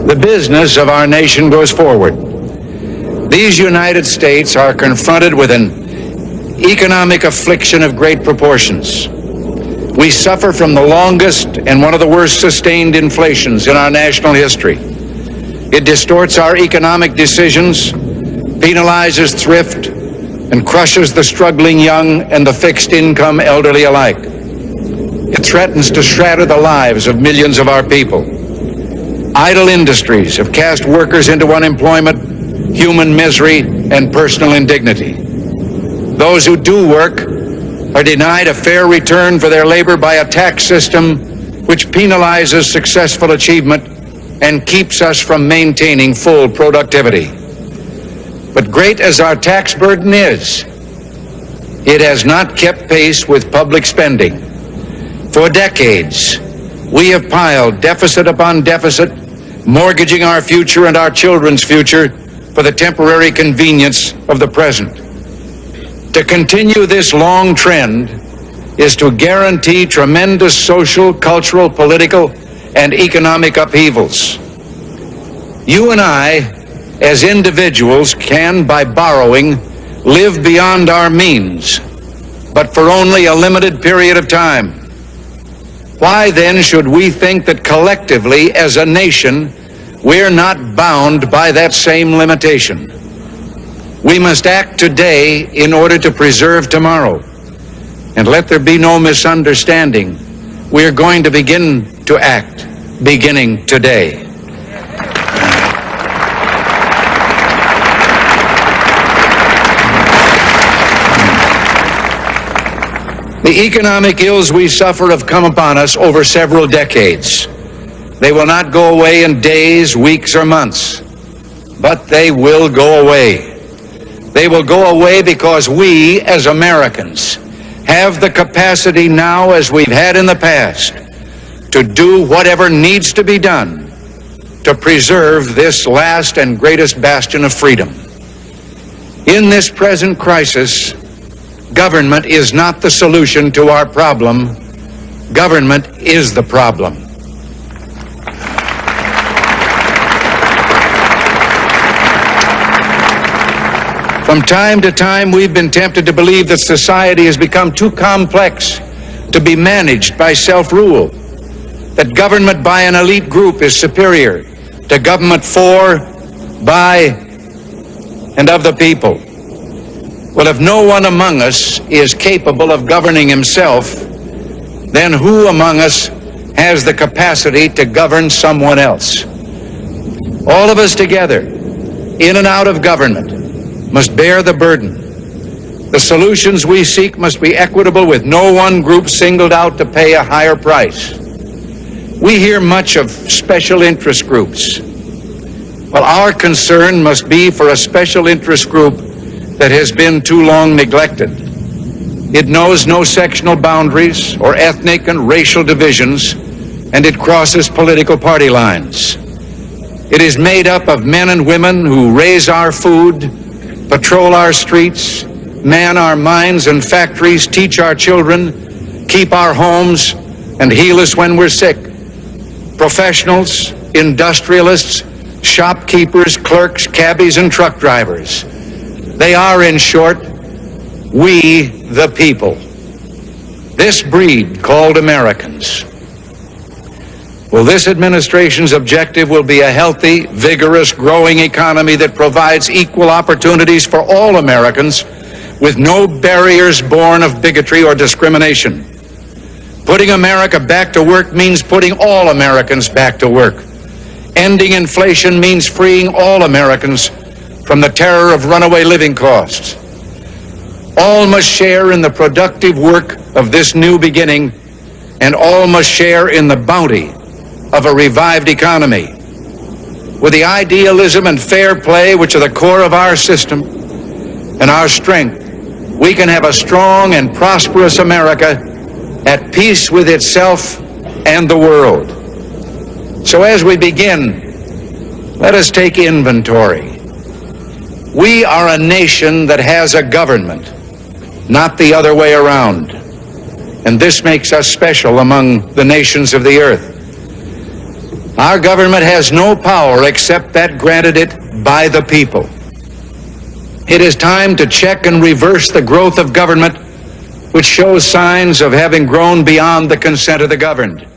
the business of our nation goes forward. These United States are confronted with an economic affliction of great proportions. We suffer from the longest and one of the worst sustained inflations in our national history. It distorts our economic decisions, penalizes thrift, and crushes the struggling young and the fixed income elderly alike. It threatens to shatter the lives of millions of our people. Idle industries have cast workers into unemployment, human misery, and personal indignity. Those who do work are denied a fair return for their labor by a tax system which penalizes successful achievement and keeps us from maintaining full productivity. But great as our tax burden is, it has not kept pace with public spending. For decades, we have piled deficit upon deficit, mortgaging our future and our children's future for the temporary convenience of the present. To continue this long trend is to guarantee tremendous social, cultural, political, and economic upheavals. You and I, as individuals, can, by borrowing, live beyond our means, but for only a limited period of time. Why then should we think that collectively, as a nation, we're not bound by that same limitation? We must act today in order to preserve tomorrow. And let there be no misunderstanding. We're going to begin to act beginning today. The economic ills we suffer have come upon us over several decades. They will not go away in days, weeks, or months, but they will go away. They will go away because we, as Americans, have the capacity now, as we've had in the past, to do whatever needs to be done to preserve this last and greatest bastion of freedom. In this present crisis, government is not the solution to our problem. Government is the problem. From time to time, we've been tempted to believe that society has become too complex to be managed by self-rule, that government by an elite group is superior to government for, by, and of the people. Well, if no one among us is capable of governing himself, then who among us has the capacity to govern someone else? All of us together, in and out of government, must bear the burden. The solutions we seek must be equitable, with no one group singled out to pay a higher price. We hear much of special interest groups. Well, our concern must be for a special interest group that has been too long neglected. It knows no sectional boundaries or ethnic and racial divisions, and it crosses political party lines. It is made up of men and women who raise our food, patrol our streets, man our mines and factories, teach our children, keep our homes, and heal us when we're sick. Professionals, industrialists, shopkeepers, clerks, cabbies, and truck drivers. They are, in short, we the people. This breed called Americans. Well, this administration's objective will be a healthy, vigorous, growing economy that provides equal opportunities for all Americans with no barriers born of bigotry or discrimination. Putting America back to work means putting all Americans back to work. Ending inflation means freeing all Americans from the terror of runaway living costs. All must share in the productive work of this new beginning, and all must share in the bounty of a revived economy. With the idealism and fair play which are the core of our system and our strength, we can have a strong and prosperous America at peace with itself and the world. So as we begin, let us take inventory. We are a nation that has a government, not the other way around. And this makes us special among the nations of the earth. Our government has no power except that granted it by the people. It is time to check and reverse the growth of government, which shows signs of having grown beyond the consent of the governed.